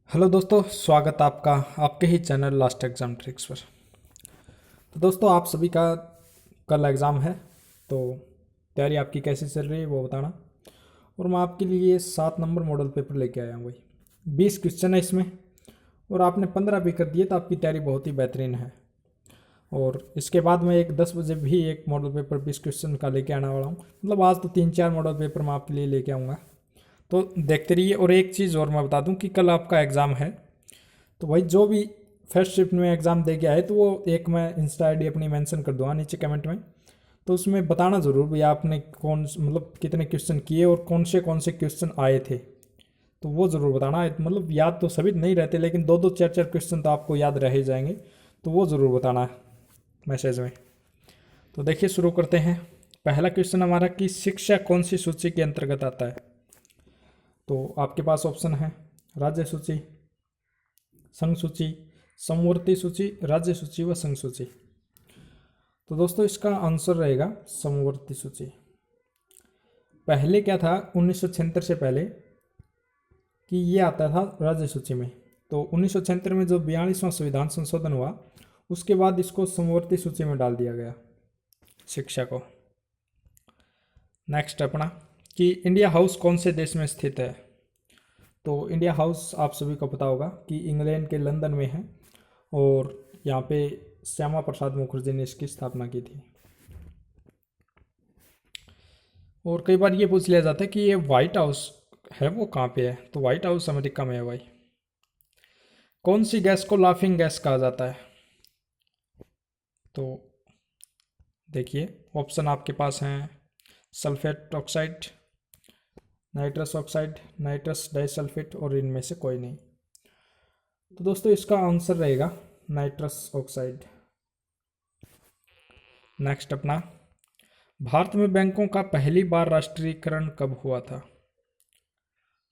Hello दोस्तों, स्वागत आपका आपके ही चैनल लास्ट एग्ज़ाम ट्रिक्स पर। तो दोस्तों, आप सभी का कल एग्ज़ाम है, तो तैयारी आपकी कैसी चल रही है वो बताना। और मैं आपके लिए 7 नंबर मॉडल पेपर लेके आया हूँ भाई। 20 क्वेश्चन है इसमें, और आपने 15 भी कर दिए तो आपकी तैयारी बहुत ही बेहतरीन है। और इसके बाद मैं 10 बजे भी एक मॉडल पेपर 20 क्वेश्चन का लेके आने वाला हूँ। मतलब आज तो 3-4 मॉडल पेपर मैं आपके लिए लेके आऊँगा, तो देखते रहिए। और एक चीज़ और मैं बता दूं कि कल आपका एग्ज़ाम है, तो भाई जो भी फर्स्ट शिफ्ट में एग्ज़ाम दे के आए तो वो एक मैं इंस्टा आईडी अपनी मेंशन कर दूंगा नीचे कमेंट में। तो उसमें बताना ज़रूर भैया आपने कौन मतलब कितने क्वेश्चन किए और कौन से क्वेश्चन आए थे, तो वो ज़रूर बताना। मतलब याद तो सभी नहीं रहते, लेकिन 2-2 4-4 क्वेश्चन तो आपको याद रह ही जाएंगे, तो वो ज़रूर बताना मैसेज में। तो देखिए, शुरू करते हैं। पहला क्वेश्चन हमारा कि शिक्षा कौन सी सूची के अंतर्गत आता है। तो आपके पास ऑप्शन है राज्य सूची, संघ सूची, समवर्ती सूची, राज्य सूची व संघ सूची। तो दोस्तों, इसका आंसर रहेगा समवर्ती सूची। पहले क्या था 1976 से पहले कि ये आता था राज्य सूची में। तो 1976 में जो 42वां संविधान संशोधन हुआ, उसके बाद इसको समवर्ती सूची में डाल दिया गया शिक्षा को। नेक्स्ट अपना कि इंडिया हाउस कौन से देश में स्थित है। तो इंडिया हाउस आप सभी को पता होगा कि इंग्लैंड के लंदन में है, और यहाँ पे श्यामा प्रसाद मुखर्जी ने इसकी स्थापना की थी। और कई बार ये पूछ लिया जाता है कि ये व्हाइट हाउस है वो कहाँ पे है। तो व्हाइट हाउस अमेरिका में है भाई। कौन सी गैस को लाफिंग गैस कहा जाता है। तो देखिए, ऑप्शन आपके पास हैं sulphate oxide, nitrous oxide, nitrous disulphate, और इनमें से कोई नहीं। तो दोस्तों, इसका आंसर रहेगा नाइट्रस ऑक्साइड। नेक्स्ट अपना, भारत में बैंकों का पहली बार राष्ट्रीयकरण कब हुआ था।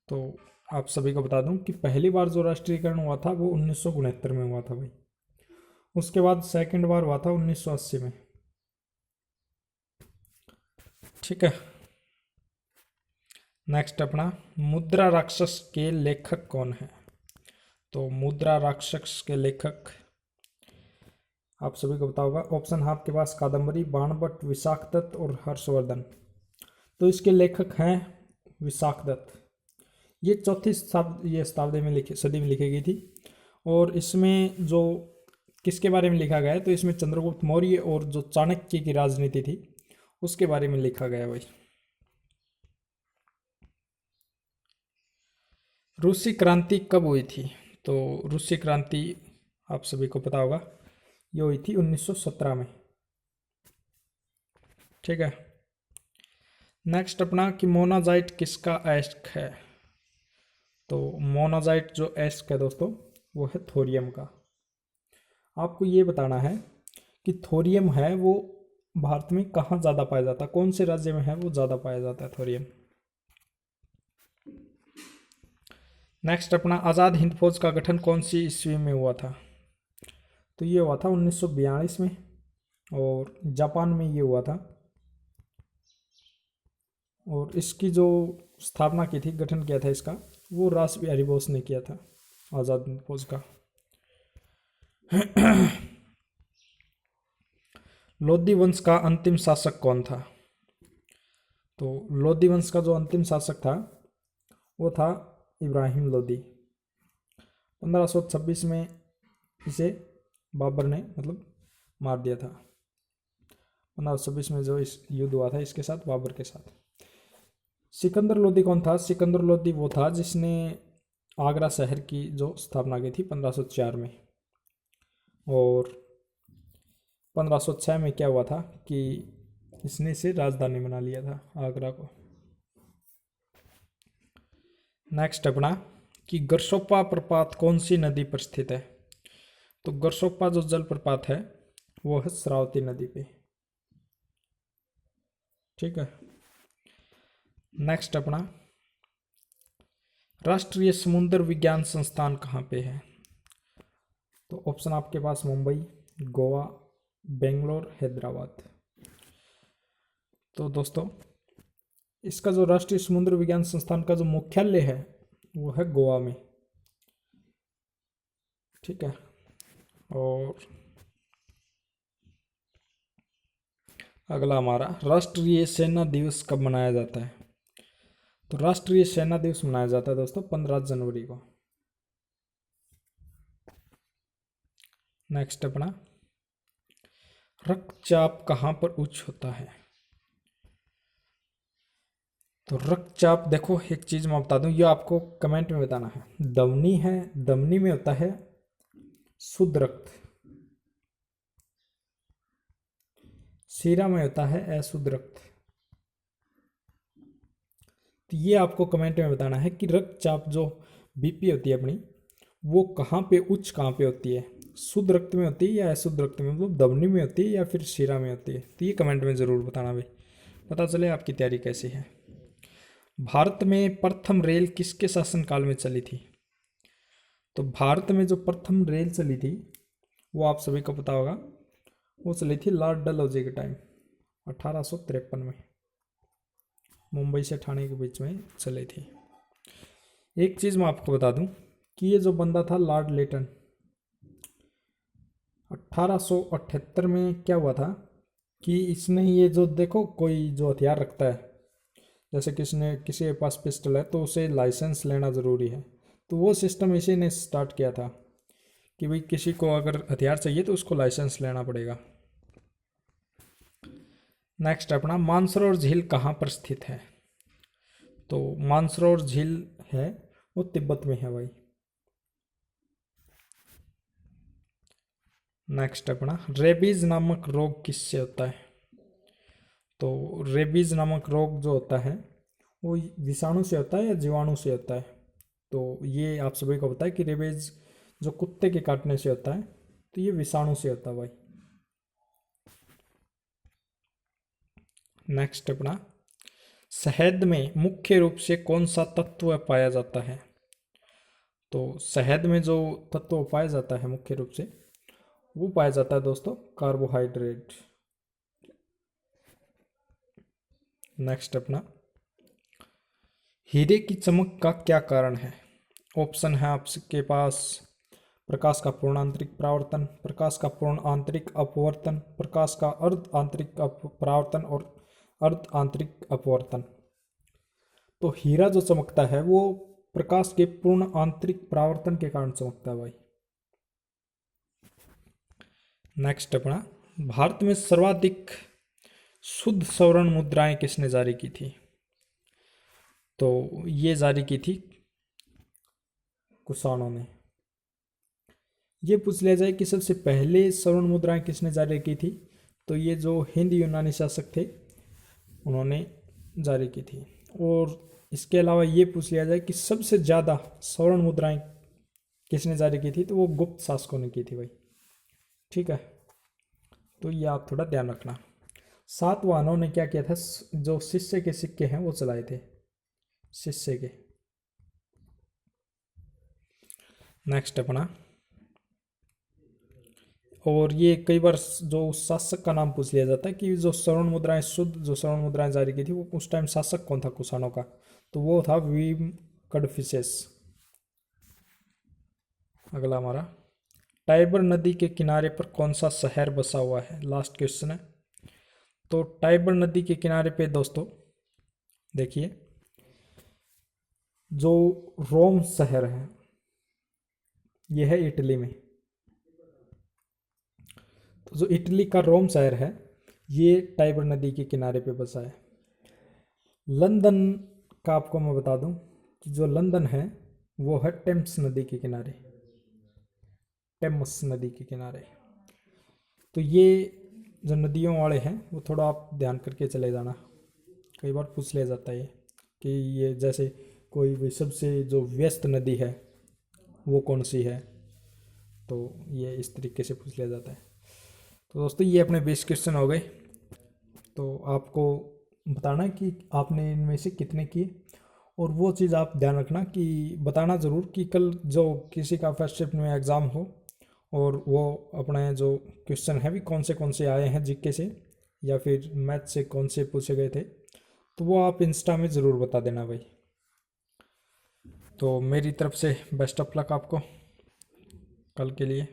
तो आप सभी को बता दूं कि पहली बार जो राष्ट्रीयकरण हुआ था वो 1969 में हुआ था भाई। उसके बाद सेकंड बार हुआ था 1980 में। ठीक है। नेक्स्ट अपना, मुद्रा राक्षस के लेखक कौन है। तो मुद्रा राक्षस के लेखक आप सभी को पता होगा। ऑप्शन है आपके पास कादम्बरी, बाणभट्ट, विशाखदत्त और हर्षवर्धन। तो इसके लेखक हैं विशाखदत्त। ये चौथी शताब्दी में लिखी सदी में लिखी गई थी। और इसमें जो किसके बारे में लिखा गया है, तो इसमें चंद्रगुप्त मौर्य और जो चाणक्य की राजनीति थी उसके बारे में लिखा गया भाई। रूसी क्रांति कब हुई थी। तो रूसी क्रांति आप सभी को पता होगा, ये हुई थी 1917 में। ठीक है। नेक्स्ट अपना कि मोनाजाइट किसका एस्क है। तो मोनाजाइट जो एस्क है दोस्तों, वो है थोरियम का। आपको ये बताना है कि थोरियम है वो भारत में कहाँ ज़्यादा पाया जाता है, कौन से राज्य में है वो ज़्यादा पाया जाता है थोरियम। नेक्स्ट अपना, आज़ाद हिंद फौज का गठन कौन सी ईस्वी में हुआ था। तो ये हुआ था 1942 में, और जापान में ये हुआ था। और इसकी जो स्थापना की थी, गठन किया था इसका, वो रास बिहारी बोस ने किया था, आज़ाद हिंद फौज का। लोधी वंश का अंतिम शासक कौन था। तो लोधी वंश का जो अंतिम शासक था वो था इब्राहिम लोधी। 1526 में इसे बाबर ने मतलब मार दिया था। 1526 में जो इस युद्ध हुआ था इसके साथ, बाबर के साथ। सिकंदर लोधी कौन था। सिकंदर लोधी वो था जिसने आगरा शहर की जो स्थापना की थी 1504 में। और 1506 में क्या हुआ था कि इसने इसे राजधानी बना लिया था आगरा को। नेक्स्ट अपना कि गरसोप्पा प्रपात कौन सी नदी पर स्थित है। तो गरसोप्पा जो जलप्रपात है वो है श्रावती नदी पे। ठीक है। नेक्स्ट अपना, राष्ट्रीय समुद्र विज्ञान संस्थान कहाँ पे है। तो ऑप्शन आपके पास मुंबई, गोवा, बेंगलोर, हैदराबाद। तो दोस्तों, इसका जो राष्ट्रीय समुद्र विज्ञान संस्थान का जो मुख्यालय है वो है गोवा में। ठीक है। और अगला हमारा राष्ट्रीय सेना दिवस कब मनाया जाता है? तो राष्ट्रीय सेना दिवस मनाया जाता है दोस्तों 15 जनवरी को। नेक्स्ट अपना, रक्तचाप कहाँ पर उच्च होता है? तो रक्तचाप देखो, एक चीज मैं बता दूं, ये आपको कमेंट में बताना है। धमनी है, धमनी में होता है शुद्ध रक्त, सीरा में होता है अशुद्ध रक्त। तो ये आपको कमेंट में बताना है कि रक्तचाप जो बीपी होती है अपनी, वो कहाँ पे उच्च, कहाँ पे होती है, शुद्ध रक्त में होती है या अशुद्ध रक्त में, मतलब धमनी में होती है या फिर शिरा में होती है। तो ये कमेंट में ज़रूर बताना भाई, पता चले आपकी तैयारी कैसी है। भारत में प्रथम रेल किसके शासनकाल में चली थी? तो भारत में जो प्रथम रेल चली थी वो आप सभी को पता होगा, वो चली थी लॉर्ड डलहौजी के टाइम 1853 में, मुंबई से ठाणे के बीच में चली थी। एक चीज़ मैं आपको बता दूं कि ये जो बंदा था लॉर्ड लेटन, 1878 में क्या हुआ था कि इसने ये जो देखो, कोई जो हथियार रखता है, जैसे किसी के पास पिस्टल है तो उसे लाइसेंस लेना ज़रूरी है, तो वो सिस्टम इसी ने स्टार्ट किया था कि भाई किसी को अगर हथियार चाहिए तो उसको लाइसेंस लेना पड़ेगा। नेक्स्ट अपना, मानसरोवर झील कहाँ पर स्थित है? तो मानसरोवर झील है वो तिब्बत में है भाई। नेक्स्ट अपना, रेबीज नामक रोग किससे होता है? तो रेबीज नामक रोग जो होता है वो विषाणु से होता है या जीवाणु से होता है? तो ये आप सभी को पता है कि रेबीज जो कुत्ते के काटने से होता है, तो ये विषाणु से होता है भाई। नेक्स्ट अपना, शहद में मुख्य रूप से कौन सा तत्व पाया जाता है? तो शहद में जो तत्व पाया जाता है मुख्य रूप से, वो पाया जाता है दोस्तों कार्बोहाइड्रेट। नेक्स्ट अपना, हीरे की चमक का क्या कारण है? ऑप्शन है आपके पास, प्रकाश का पूर्ण आंतरिक परावर्तन, प्रकाश का पूर्ण आंतरिक अपवर्तन, प्रकाश का अर्ध आंतरिक परावर्तन और अर्ध आंतरिक अपवर्तन। तो हीरा जो चमकता है वो प्रकाश के पूर्ण आंतरिक परावर्तन के कारण चमकता है भाई। नेक्स्ट अपना, भारत में सर्वाधिक शुद्ध स्वर्ण मुद्राएं किसने जारी की थी? तो ये जारी की थी कुषाणों ने। ये पूछ लिया जाए कि सबसे पहले स्वर्ण मुद्राएं किसने जारी की थी, तो ये जो हिंद यूनानी शासक थे उन्होंने जारी की थी। और इसके अलावा ये पूछ लिया जाए कि सबसे ज़्यादा स्वर्ण मुद्राएं किसने जारी की थी, तो वो गुप्त शासकों ने की थी भाई। ठीक है, तो ये आप थोड़ा ध्यान रखना। सातवाहनों ने क्या किया था, जो शिष्य के सिक्के हैं वो चलाए थे, शिष्य के। नेक्स्ट अपना, और ये कई बार जो शासक का नाम पूछ लिया जाता है कि जो स्वर्ण मुद्राएं, शुद्ध जो स्वर्ण मुद्राएं जारी की थी वो उस टाइम शासक कौन था कुषाणों का, तो वो था वीम कडफिसेस। अगला हमारा, टाइबर नदी के किनारे पर कौन सा शहर बसा हुआ है? लास्ट क्वेश्चन है। तो टाइबर नदी के किनारे पे दोस्तों देखिए, जो रोम शहर है ये है इटली में। तो जो इटली का रोम शहर है ये टाइबर नदी के किनारे पे बसा है। लंदन का आपको मैं बता दूं कि जो लंदन है वो है टेम्स नदी के किनारे, टेम्स नदी के किनारे। तो ये जो नदियों वाले हैं वो थोड़ा आप ध्यान करके चले जाना, कई बार पूछ लिया जाता है कि ये जैसे कोई भी सबसे जो व्यस्त नदी है वो कौन सी है, तो ये इस तरीके से पूछ लिया जाता है। तो दोस्तों ये अपने 20 क्वेश्चन हो गए। तो आपको बताना है कि आपने इनमें से कितने किए, और वो चीज़ आप ध्यान रखना कि बताना ज़रूर कि कल जो किसी का फर्स्ट शिफ्ट में एग्ज़ाम हो और वो अपने जो क्वेश्चन है भी कौन से आए हैं जीके से या फिर मैथ से कौन से पूछे गए थे, तो वो आप इंस्टा में ज़रूर बता देना भाई। तो मेरी तरफ से बेस्ट ऑफ लक आपको। कल के लिए।